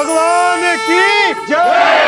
भगवान की जय।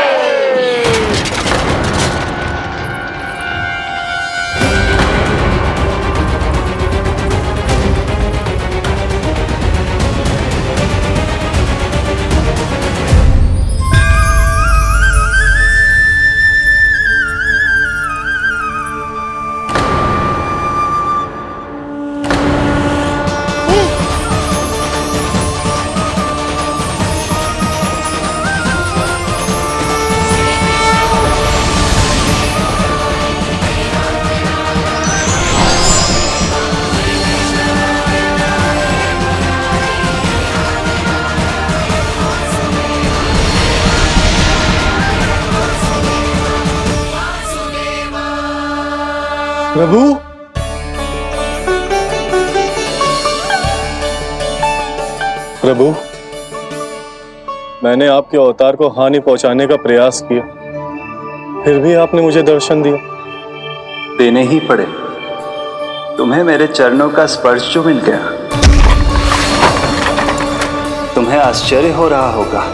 प्रभु, प्रभु, मैंने आपके अवतार को हानि पहुंचाने का प्रयास किया, फिर भी आपने मुझे दर्शन दिया। देने ही पड़े। तुम्हें मेरे चरणों का स्पर्श जो मिल गया, तुम्हें आश्चर्य हो रहा होगा।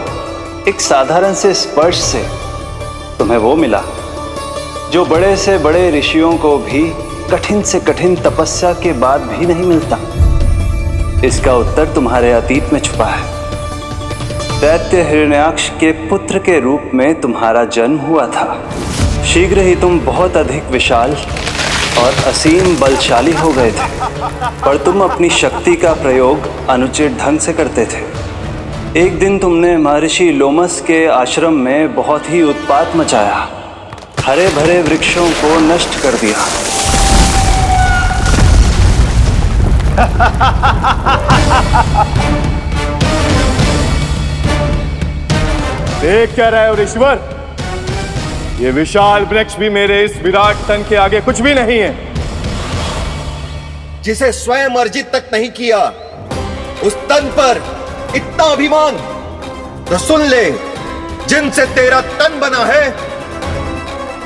एक साधारण से स्पर्श से तुम्हें वो मिला जो बड़े से बड़े ऋषियों को भी कठिन से कठिन तपस्या के बाद भी नहीं मिलता। इसका उत्तर तुम्हारे अतीत में छुपा है। दैत्य हिरण्याक्ष के पुत्र के रूप में तुम्हारा जन्म हुआ था। शीघ्र ही तुम बहुत अधिक विशाल और असीम बलशाली हो गए थे, पर तुम अपनी शक्ति का प्रयोग अनुचित ढंग से करते थे। एक दिन तुमने महर्षि लोमस के आश्रम में बहुत ही उत्पात मचाया, हरे भरे वृक्षों को नष्ट कर दिया। देख क्या रहे हो ऋषिवर? ये विशाल वृक्ष भी मेरे इस विराट तन के आगे कुछ भी नहीं है। जिसे स्वयं अर्जित तक नहीं किया, उस तन पर इतना अभिमान, तो सुन ले, जिनसे तेरा तन बना है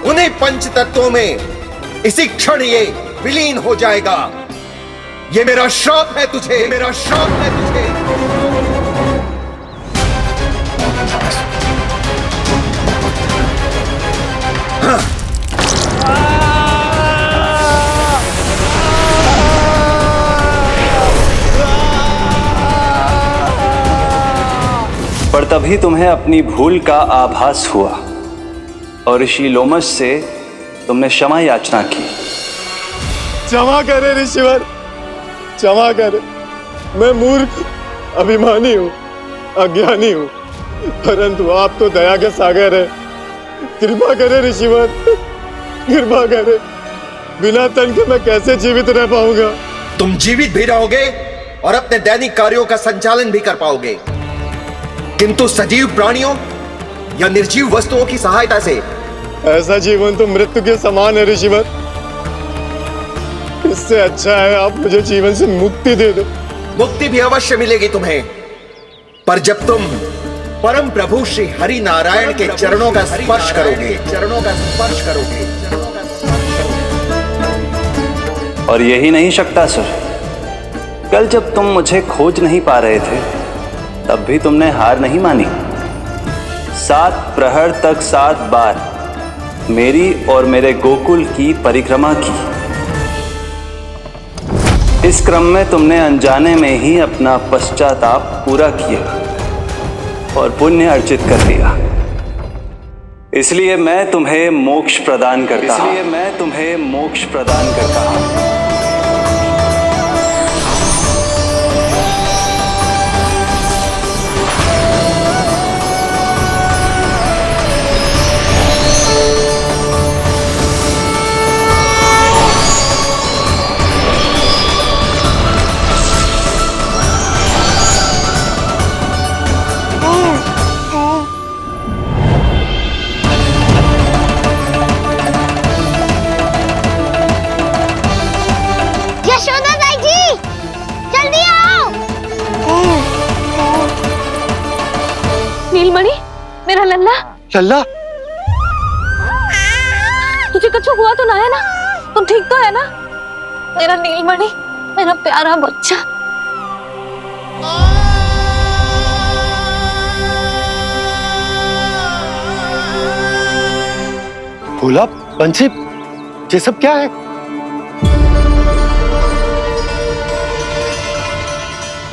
उन्हीं पंच तत्वों में इसी क्षण ये विलीन हो जाएगा। ये मेरा श्राप है तुझे, मेरा श्राप है तुझे। पर तभी तुम्हें अपनी भूल का आभास हुआ और ऋषि लोमस से तुमने क्षमा याचना की। क्षमा करे ऋषिवर, क्षमा करे। मैं मूर्ख, अभिमानी हूँ, अज्ञानी हूँ, परंतु आप तो दया के सागर है। कृपा करे ऋषिवर, कृपा करे। बिना तन के मैं कैसे जीवित रह पाऊंगा? तुम जीवित भी रहोगे और अपने दैनिक कार्यों का संचालन भी कर पाओगे, किंतु सजीव प्राणियों या निर्जीव वस्तुओं की सहायता से। ऐसा जीवन तो मृत्यु के समान है ऋषिवर। इससे अच्छा है आप मुझे जीवन से मुक्ति दे दो। मुक्ति भी अवश्य मिलेगी तुम्हें, पर जब तुम परम प्रभु श्री हरि नारायण के चरणों का स्पर्श करोगे, चरणों का स्पर्श करोगे। और यही नहीं शक्तासुर, कल जब तुम मुझे खोज नहीं पा रहे थे, तब भी तुमने हार नहीं मानी। 7 प्रहर तक 7 बार मेरी और मेरे गोकुल की परिक्रमा की। इस क्रम में तुमने अनजाने में ही अपना पश्चाताप पूरा किया और पुण्य अर्जित कर लिया। इसलिए मैं तुम्हें मोक्ष प्रदान करता हूं। इसलिए मैं तुम्हें मोक्ष प्रदान करता हूं। नीलमणि, मेरा लल्ला। लल्ला, तुझे कुछ हुआ तो ना है ना? तुम ठीक तो है ना? मेरा नीलमणि, मेरा प्यारा बच्चा। फूला, बंसी, ये सब क्या है?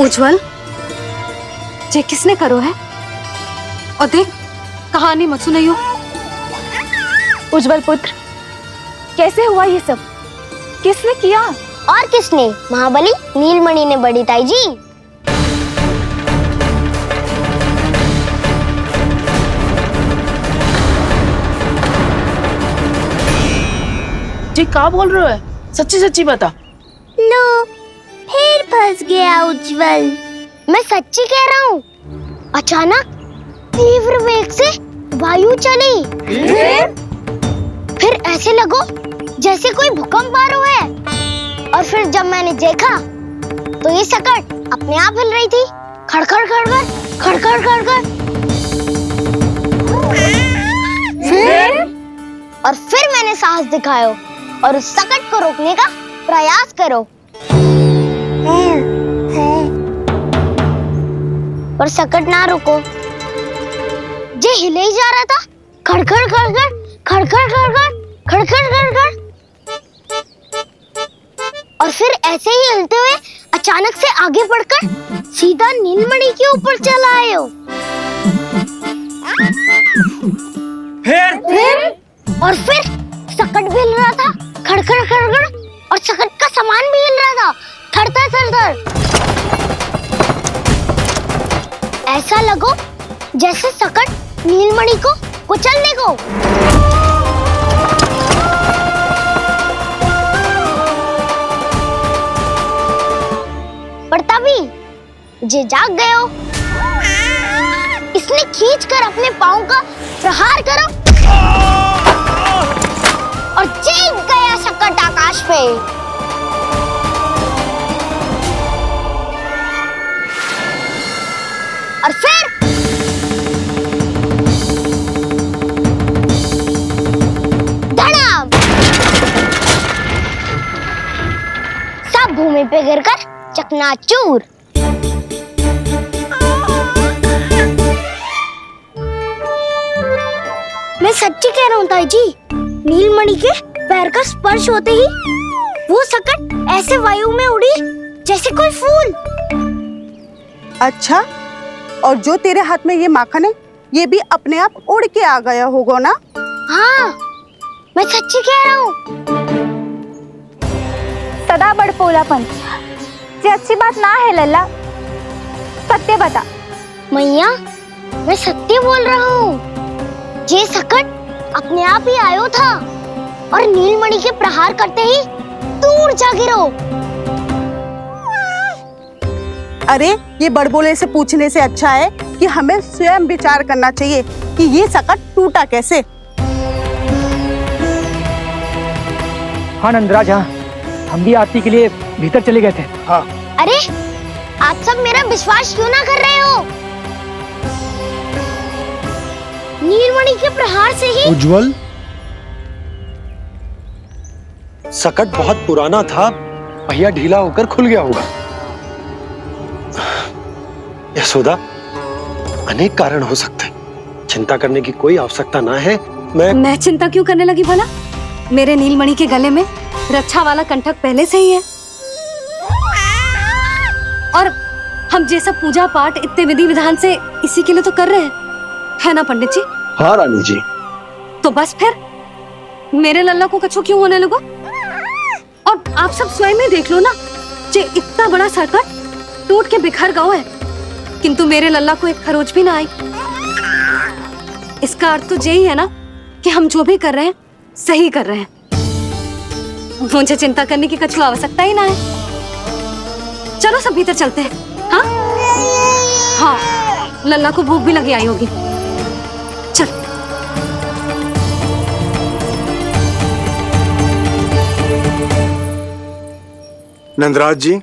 उज्जवल, ये किसने करो है? और देख, कहानी मत सुनाइयो। उज्जवल पुत्र, कैसे हुआ ये सब? किसने किया? और किसने? महाबली नीलमणि ने, बड़ी ताई जी। जी क्या बोल रहे हो है? सच्ची सच्ची बता। लो, फिर फंस गया उज्जवल। मैं सच्ची कह रहा हूँ। अचानक तीव्र वेग से वायु चली। फिर ऐसे लगो जैसे कोई भूकंप आ रहा है। और फिर जब मैंने देखा तो ये सकट अपने आप हिल रही थी, खड़खड़ खड़खड़ खड़खड़ खड़खड़। और फिर मैंने साहस दिखाया और उस सकट को रोकने का प्रयास करो। पर सकट ना रुको, जे हिले ही जा रहा था, खड़खड़ खड़खड़ खड़खड़ खड़खड़ खड़खड़ खड़खड़। और फिर ऐसे ही हिलते हुए अचानक से आगे बढ़कर सीधा नीलमणि के ऊपर चला आए हो। फिर और फिर सकट भी हिल रहा था, खड़खड़ खड़खड़, और सकट का सामान भी हिल रहा था, थरथर थरथर। ऐसा लगो जैसे सकट नीलमणि को कुचलने को। पर तभी जे जाग गए हो। इसने खींचकर अपने पांव का प्रहार करो और चीख गया सकट आकाश पे। और फिर धड़ाम, सब भूमि पे गिरकर चकनाचूर। मैं सच्ची कह रहा हूँ ताई जी, नीलमणि के पैर का स्पर्श होते ही वो सकट ऐसे वायु में उड़ी जैसे कोई फूल। अच्छा, और जो तेरे हाथ में ये माखन है, ये भी अपने आप उड़ के आ गया होगा ना? हाँ, मैं सच्ची कह रहा हूँ। सदा बड़पोलापन, ये अच्छी बात ना है लल्ला। सत्य बता। मैया, मैं सत्य बोल रहा हूँ। ये सकट अपने आप ही आयो था और नीलमणि के प्रहार करते ही दूर जा गिरो। अरे, ये बड़बोले से पूछने से अच्छा है कि हमें स्वयं विचार करना चाहिए कि ये सकट टूटा कैसे। हाँ नंदराज, हाँ, हम भी आरती के लिए भीतर चले गए थे। हाँ। अरे, आप सब मेरा विश्वास क्यों ना कर रहे हो? नीलमणि के प्रहार से ही उज्जवल, सकट बहुत पुराना था, पहिया ढीला होकर खुल गया होगा। यशोदा, अनेक कारण हो सकते हैं, चिंता करने की कोई आवश्यकता ना है। मैं चिंता क्यों करने लगी भला? मेरे नीलमणि के गले में रक्षा वाला कंठक पहले से ही है। और हम जैसा पूजा पाठ इतने विधि विधान से इसी के लिए तो कर रहे हैं, है ना पंडित जी? हाँ रानी जी। तो बस फिर मेरे लल्ला को कछु क्यों होने लगा? और आप सब स्वयं ही देख लो ना, जे इतना बड़ा सकट टूट के बिखर गया है, किंतु मेरे लल्ला को एक खरोच भी ना आई। इसका अर्थ तो यही है ना कि हम जो भी कर रहे हैं सही कर रहे हैं। मुझे चिंता करने की कछु आवश्यकता ही ना है। चलो सब भीतर चलते हैं। हाँ हाँ, लल्ला को भूख भी लगी आई होगी। चल। नंदराज जी,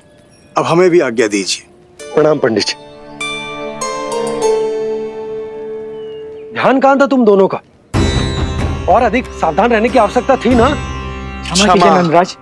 अब हमें भी आज्ञा दीजिए। प्रणाम पंडित जी। ध्यान कहाँ था तुम दोनों का? और अधिक सावधान रहने की आवश्यकता थी ना? क्षमा कीजिए नंदराज।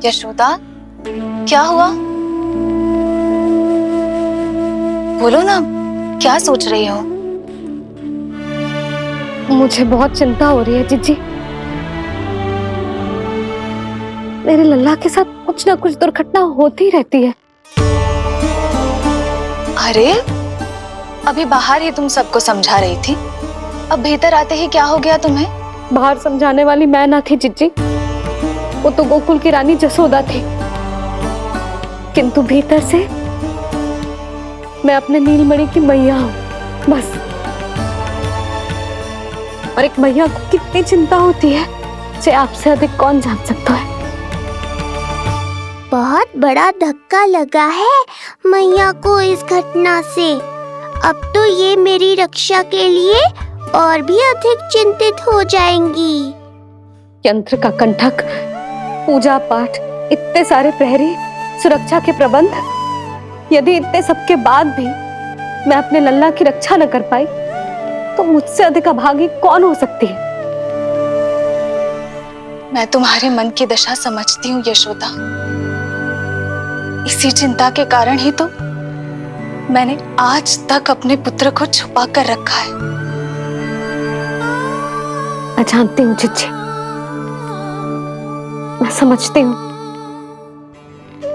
यशोदा, क्या हुआ? बोलो ना, क्या सोच रही हो? मुझे बहुत चिंता हो रही है जीजी। मेरे लल्ला के साथ कुछ ना कुछ दुर्घटना होती रहती है। अरे, अभी बाहर ही तुम सबको समझा रही थी, अब भीतर आते ही क्या हो गया तुम्हें? बाहर समझाने वाली मैं ना थी जीजी, वो तो गोकुल की रानी जसोदा थी। किंतु भीतर से मैं अपने नीलमणि की मैया हूँ, बस। और एक मैया को कितनी चिंता होती है, इसे आपसे अधिक कौन जान सकता है। बहुत बड़ा धक्का लगा है मैया को इस घटना से। अब तो ये मेरी रक्षा के लिए और भी अधिक चिंतित हो जाएंगी। यंत्र का कंठक, पूजा पाठ, इतने सारे प्रहरी, सुरक्षा के प्रबंध, यदि इतने सबके बाद भी मैं अपने लल्ला की रक्षा न कर पाई तो मुझसे अधिक अभागी कौन हो सकती है। मैं तुम्हारे मन की दशा समझती हूँ यशोदा। इसी चिंता के कारण ही तो मैंने आज तक अपने पुत्र को छुपा कर रखा है। मैं जानती हूँ जीजी, मैं समझती हूँ।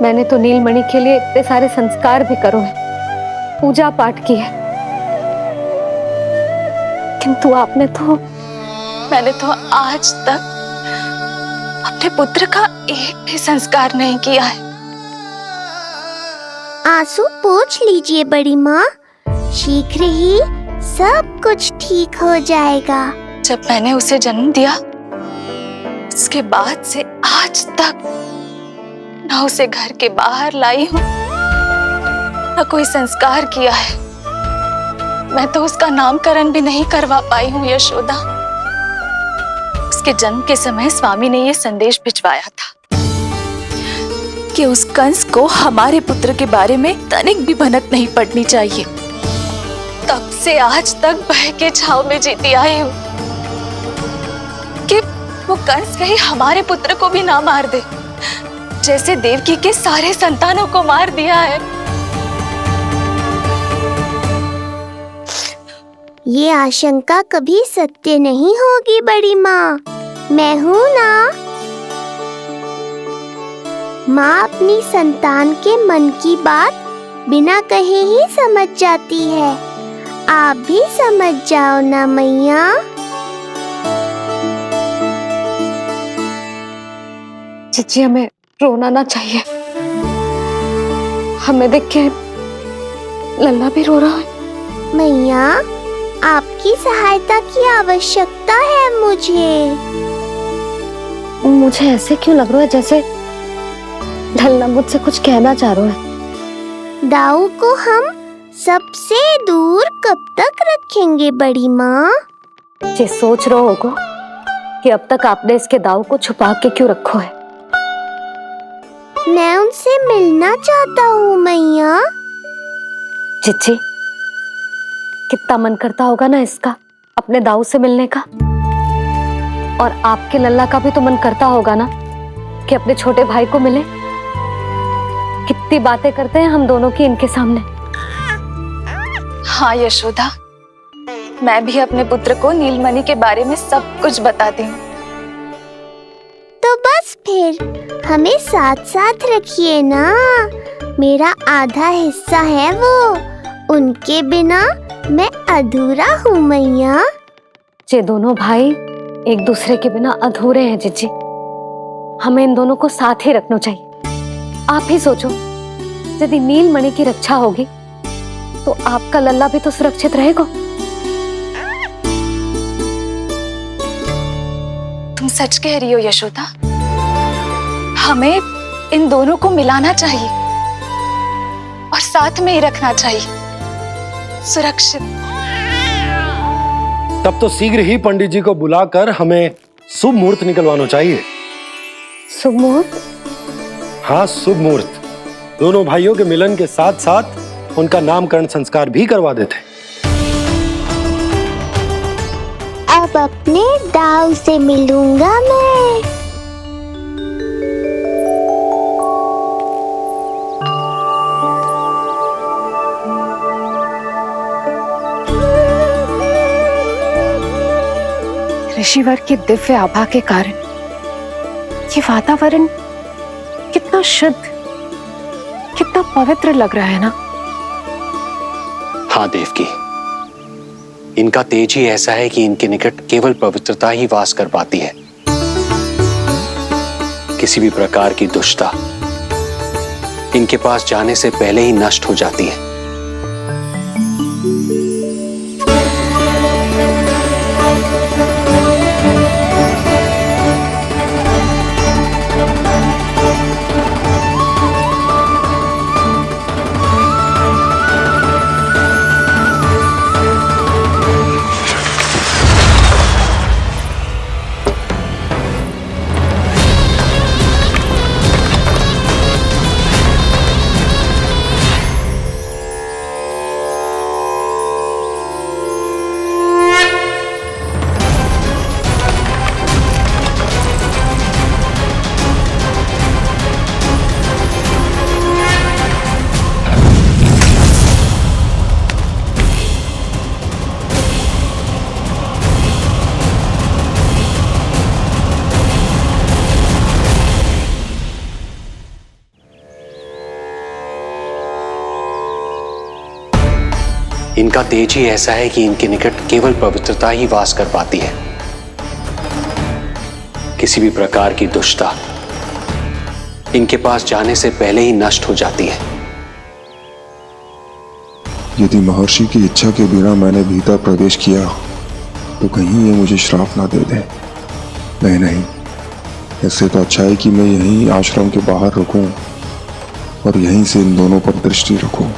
मैंने तो नीलमणि के लिए इतने सारे संस्कार भी करो है, पूजा पाठ की है, किंतु मैंने तो आज तक अपने पुत्र का एक भी संस्कार नहीं किया है। आंसू पोंछ लीजिए बड़ी माँ, शीघ्र ही सब कुछ ठीक हो जाएगा। जब मैंने उसे जन्म दिया, उसके बाद से आज तक न उसे घर के बाहर लाई हूँ, न कोई संस्कार किया है। मैं तो उसका नामकरण भी नहीं करवा पाई हूँ यशोदा। उसके जन्म के समय स्वामी ने यह संदेश भिजवाया था कि उस कंस को हमारे पुत्र के बारे में तनिक भी भनक नहीं पड़नी चाहिए। तब से आज तक भय के छाव में जीती आई हूँ कि वो कंस कहीं हमारे पुत्र को भी ना मार दे, जैसे देवकी के सारे संतानों को मार दिया है। ये आशंका कभी सत्य नहीं होगी बड़ी माँ, मैं हूँ ना। माँ अपनी संतान के मन की बात बिना कहे ही समझ जाती है। आप भी समझ जाओ ना मैया। जीजी, हमें रोना ना चाहिए। हमें देख के लल्ला भी रो रहा है। मैया, आपकी सहायता की आवश्यकता है मुझे ऐसे क्यों लग रहा है जैसे लल्ला मुझसे कुछ कहना चाह रहा है। दाऊ को हम सबसे दूर कब तक रखेंगे बड़ी माँ? ये सोच रहे होगा कि अब तक आपने इसके दाऊ को छुपा के क्यों रखो है। मैं उनसे मिलना चाहता हूँ मैया। जीजी, कितना मन करता होगा ना इसका अपने दाऊ से मिलने का। और आपके लल्ला का भी तो मन करता होगा ना कि अपने छोटे भाई को मिले। कितनी बातें करते हैं हम दोनों की इनके सामने। हाँ यशोदा, मैं भी अपने पुत्र को नीलमणि के बारे में सब कुछ बताती हूँ। तो बस फिर हमें साथ साथ रखिए ना। मेरा आधा हिस्सा है वो, उनके बिना मैं अधूरा हूँ मैया। ये दोनों भाई एक दूसरे के बिना अधूरे हैं जीजी। हमें इन दोनों को साथ ही रखना चाहिए। आप ही सोचो, यदि नीलमणि की रक्षा होगी तो आपका लल्ला भी तो सुरक्षित रहेगा। तुम सच कह रही हो यशोदा, हमें इन दोनों को मिलाना चाहिए और साथ में ही रखना चाहिए, सुरक्षित। तब तो शीघ्र ही पंडित जी को बुलाकर हमें शुभ मुहूर्त निकलवाना चाहिए। शुभ मुहूर्त? हाँ, शुभ मुहूर्त। दोनों भाइयों के मिलन के साथ साथ उनका नामकरण संस्कार भी करवा देते। अब अपने दाऊ से मिलूंगा मैं। ऋषिवर के दिव्य आभा के कारण ये वातावरण कितना शुद्ध, कितना पवित्र लग रहा है ना। हाँ देवकी, इनका तेज ही ऐसा है कि इनके निकट केवल पवित्रता ही वास कर पाती है। किसी भी प्रकार की दुष्टता इनके पास जाने से पहले ही नष्ट हो जाती है। इनका तेज ही ऐसा है कि इनके निकट केवल पवित्रता ही वास कर पाती है। किसी भी प्रकार की दुष्टता इनके पास जाने से पहले ही नष्ट हो जाती है। यदि महर्षि की इच्छा के बिना मैंने भीतर प्रवेश किया तो कहीं ये मुझे श्राप ना दे दे। नहीं, इससे तो अच्छा है कि मैं यहीं आश्रम के बाहर रुकूं और यहीं से इन दोनों पर दृष्टि रखूं।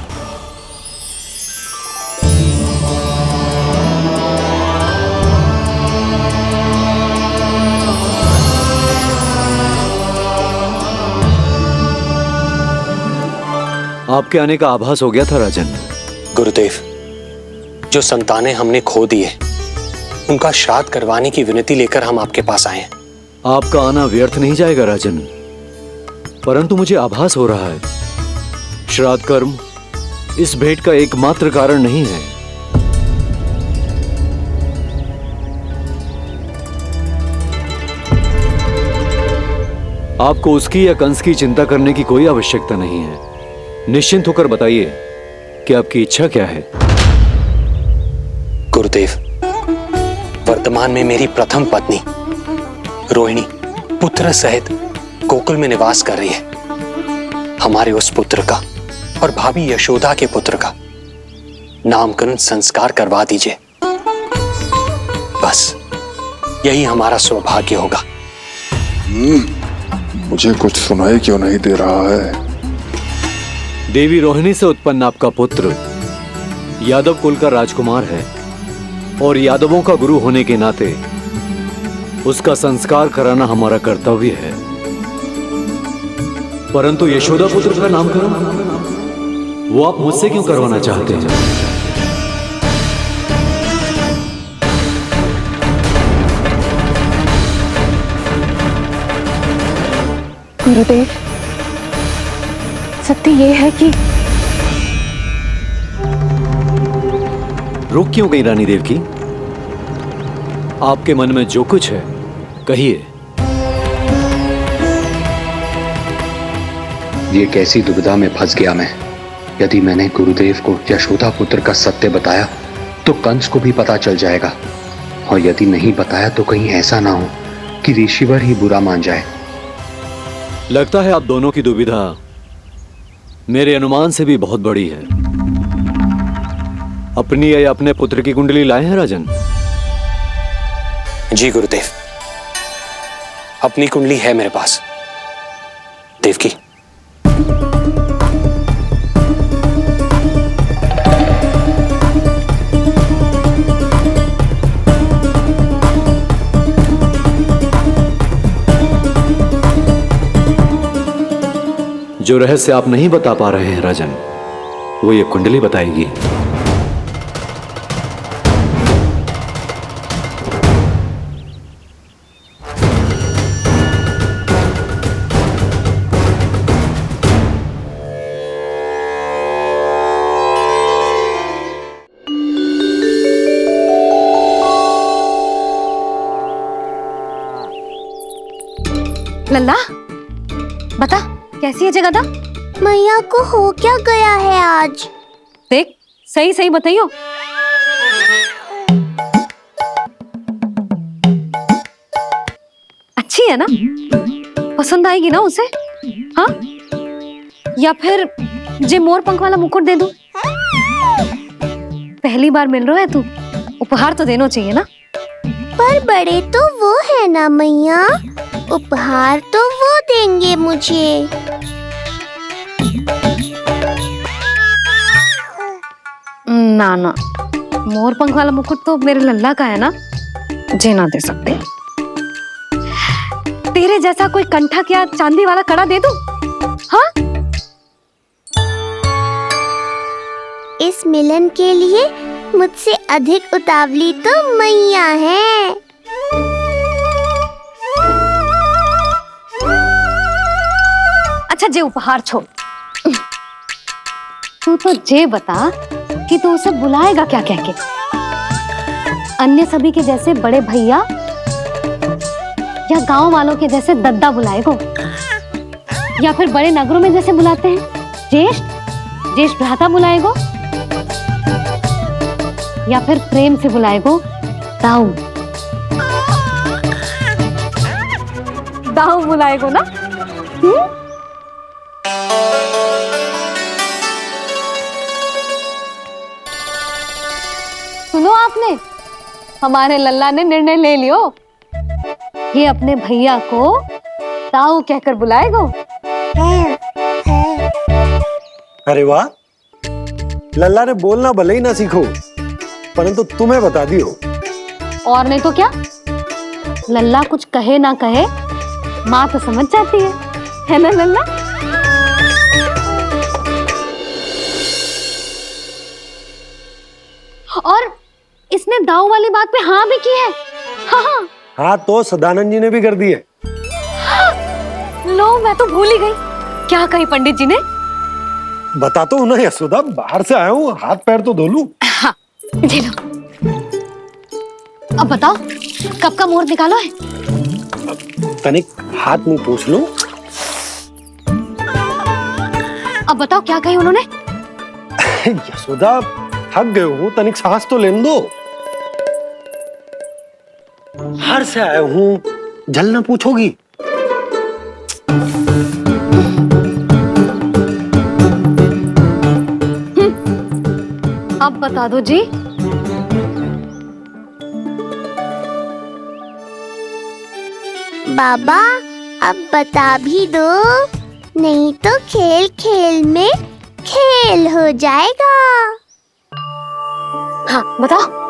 आपके आने का आभास हो गया था राजन। गुरुदेव, जो संतानें हमने खो दी है उनका श्राद्ध करवाने की विनती लेकर हम आपके पास आए हैं। आपका आना व्यर्थ नहीं जाएगा राजन, परंतु मुझे आभास हो रहा है श्राद्ध कर्म इस भेंट का एकमात्र कारण नहीं है। आपको उसकी या कंस की चिंता करने की कोई आवश्यकता नहीं है। निश्चिंत होकर बताइए कि आपकी इच्छा क्या है। गुरुदेव, वर्तमान में मेरी प्रथम पत्नी रोहिणी पुत्र सहित गोकुल में निवास कर रही है। हमारे उस पुत्र का और भाभी यशोदा के पुत्र का नामकरण संस्कार करवा दीजिए। बस यही हमारा सौभाग्य होगा। मुझे कुछ सुनाई क्यों नहीं दे रहा है? देवी रोहिणी से उत्पन्न आपका पुत्र यादव कुल का राजकुमार है और यादवों का गुरु होने के नाते उसका संस्कार कराना हमारा कर्तव्य है। परंतु यशोदा पुत्र का नामकरण वो आप मुझसे क्यों करवाना चाहते हैं? गुरुदेव, सत्य ये है कि रुक क्यों गई रानी देवकी? आपके मन में जो कुछ है कहिए। ये कैसी दुविधा में फंस गया मैं। यदि मैंने गुरुदेव को यशोदा पुत्र का सत्य बताया तो कंस को भी पता चल जाएगा, और यदि नहीं बताया तो कहीं ऐसा ना हो कि ऋषिवर ही बुरा मान जाए। लगता है आप दोनों की दुविधा मेरे अनुमान से भी बहुत बड़ी है। अपनी या अपने पुत्र की कुंडली लाए हैं राजन? जी गुरुदेव, अपनी कुंडली है मेरे पास। देवकी, जो रहस्य आप नहीं बता पा रहे हैं राजन, वो ये कुंडली बताएगी। लल्ला बता कैसी है जगदा? मैया को हो क्या गया है आज? देख सही सही बताइयो। अच्छी है ना? पसंद आएगी ना उसे? हाँ या फिर जे मोर पंख वाला मुकुट दे दूं? पहली बार मिल रहा है तू, उपहार तो देना चाहिए ना। पर बड़े तो वो है ना मैया, उपहार तो वो देंगे मुझे। ना ना, मोर पंख वाला मुकुट तो मेरे लल्ला का है ना, जे ना दे सकते। तेरे जैसा कोई कंठक या चांदी वाला कड़ा दे दूं? हाँ? इस मिलन के लिए मुझसे अधिक उतावली तो मैया है। अच्छा जे उपहार छोड़, तू तो जे बता कि तू उसे बुलाएगा क्या कह के? अन्य सभी के जैसे बड़े भैया या गांव वालों के जैसे दद्दा बुलाएगो, या फिर बड़े नगरों में जैसे बुलाते हैं ज्येष्ठ ज्येष्ठ भ्राता बुलाएगो, या फिर प्रेम से बुलाएगो दाऊ दाऊ बुलाएगो ना? सुनो आपने, हमारे लल्ला ने निर्णय ले लियो, ये अपने भैया को दाऊ कहकर बुलाएगो। अरे वाह, लल्ला ने बोलना भले ही ना सीखो, परंतु तुम्हें बता दियो। और नहीं तो क्या, लल्ला कुछ कहे ना कहे माँ तो समझ जाती है ना लल्ला? और इसने दाऊ वाली बात पे हाँ भी की है। हाँ हाँ तो सदानंद जी ने भी कर दी है। लो मैं तो भूल ही गई, क्या कही पंडित जी ने? बता तो ना यशोदा, बाहर से आया हूँ, हाथ पैर तो धो लूं। हाँ ले लो। अब बताओ कब का मुहूर्त निकालो है? तनिक हाथ मुंह पूछ लूं। अब बताओ क्या कही उन्होंने? यशोदा थक गए हो, तनिक सांस तो लेने दो। बाहर से आया हूँ, जल ना पूछोगी? अब बता दो जी। बाबा अब बता भी दो, नहीं तो खेल खेल में खेल हो जाएगा। हाँ बताओ।